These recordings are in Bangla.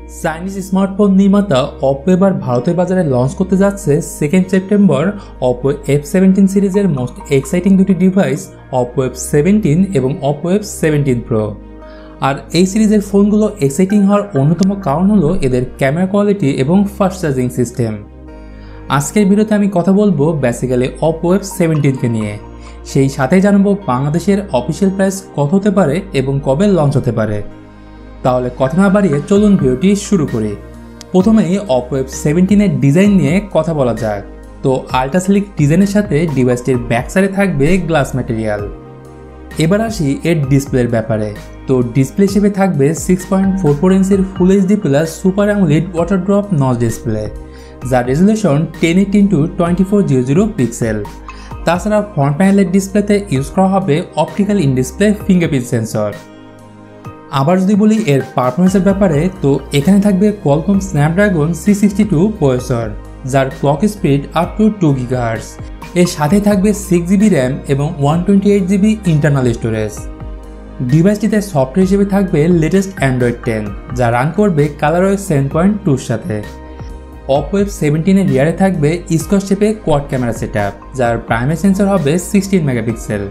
চাইনিজ স্মার্টফোন নির্মাতা Oppo এবার ভারতের বাজারে লঞ্চ করতে যাচ্ছে 2 সেপ্টেম্বর Oppo F17 সিরিজের মোস্ট এক্সাইটিং দুটি ডিভাইস Oppo F17 এবং Oppo F17 Pro। আর এই সিরিজের ফোনগুলো এক্সাইটিং হওয়ার অন্যতম কারণ হলো এদের ক্যামেরা কোয়ালিটি এবং ফাস্ট চার্জিং সিস্টেম। আজকের ভিডিওতে আমি কথা বলবো বেসিক্যালি Oppo F17 কে নিয়ে, সেই সাথে জানাবো বাংলাদেশের অফিসিয়াল প্রাইস কত হতে পারে এবং কবে লঞ্চ হতে পারে। তাহলে কথা না বাড়িয়ে চলুন ভিডিওটি শুরু করি। প্রথমেই Oppo F17 এর ডিজাইন নিয়ে কথা বলা যাক। তো আল্ট্রা স্লিক ডিজাইনের সাথে ডিভাইসটির ব্যাক সাইডে থাকবে গ্লাস ম্যাটেরিয়াল। এবার আসি এর ডিসপ্লের ব্যাপারে। তো ডিসপ্লে হিসেবে থাকবে 6.44 ইঞ্চির full HD plus super AMOLED water drop notch display, যার রেজুলেশন 1080x2400 পিক্সেল। তাছাড়া ফ্রন্ট প্যানেলের ডিসপ্লেতে ইউজ করা হবে optical in display fingerprint sensor. আবার যদি বলি এর পারফরমেন্সের ব্যাপারে, তো এখানে থাকবে Qualcomm Snapdragon C62 প্রসেসর, যার clock speed up to 2 GHz। এর সাথে থাকবে 6GB র্যাম এবং 128GB ইন্টারনাল স্টোরেজ। ডিভাইসটিতে সফটওয়্যার হিসেবে থাকবে লেটেস্ট Android 10, যা রান করবে ColorOS 7.2 সাথে। Oppo F17 এর রিয়ারে থাকবে স্কোয়ার শেপে কোয়াড ক্যামেরা সেটআপ, যার প্রাইমারি সেন্সর হবে 16 মেগাপিক্সেল।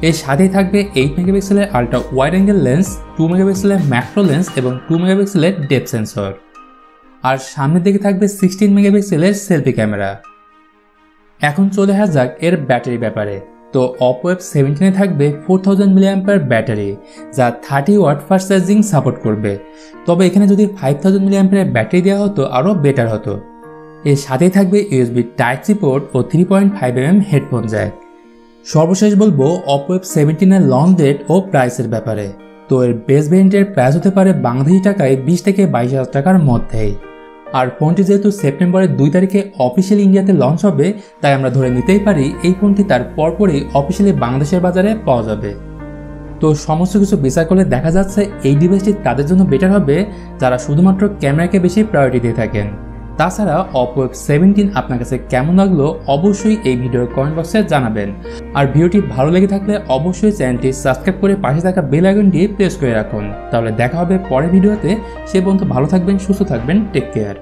এর সাথে থাকবে 8 মেগাপিক্সেলের আল্ট্রা ওয়াইড অ্যাঙ্গেল লেন্স, 2 মেগাপিক্সেলের ম্যাক্রো লেন্স এবং 2 মেগাপিক্সেলের ডেপথ সেন্সর। আর সামনের দিকে থাকবে 16 মেগাপিক্সেলের সেলফি ক্যামেরা। এখন চলে আসা যাক এর ব্যাটারি ব্যাপারে। তো Oppo F17 এ থাকবে 4000 mAh ব্যাটারি, যা 30 ওয়াট ফাস্ট চার্জিং সাপোর্ট করবে। তবে এখানে যদি 5000 mAh ব্যাটারি দেওয়া হতো আরও বেটার হতো। এর সাথেই থাকবে USB Type-C পোর্ট ও 3.5mm হেডফোন জ্যাক। সর্বশেষ বলবো Oppo F17 এর লঞ্চ ডেট ও প্রাইসের ব্যাপারে। তো এর বেস ভেরিয়েন্টের প্রাইস হতে পারে বাংলাদেশি টাকায় 20 থেকে 22,000 টাকার মধ্যেই। আর ফোনটি যেহেতু সেপ্টেম্বরের 2 তারিখে অফিসিয়ালি ইন্ডিয়াতে লঞ্চ হবে, তাই আমরা ধরে নিতেই পারি এই ফোনটি তার পরপরই অফিসিয়ালি বাংলাদেশের বাজারে পাওয়া যাবে। তো সমস্ত কিছু বিচার করলে দেখা যাচ্ছে এই ডিভাইসটি তাদের জন্য বেটার হবে যারা শুধুমাত্র ক্যামেরাকে বেশি প্রায়োরিটি দিয়ে থাকেন। তাছাড়া Oppo F17 আপনার কাছে কেমন লাগলো অবশ্যই এই ভিডিওর কমেন্ট বক্সে জানাবেন। আর ভিডিওটি ভালো লেগে থাকলে অবশ্যই চ্যানেলটি সাবস্ক্রাইব করে পাশে থাকা বেল আইকনটি প্রেস করে রাখুন। তাহলে দেখা হবে পরের ভিডিওতে। সে পর্যন্ত ভালো থাকবেন, সুস্থ থাকবেন, টেক কেয়ার।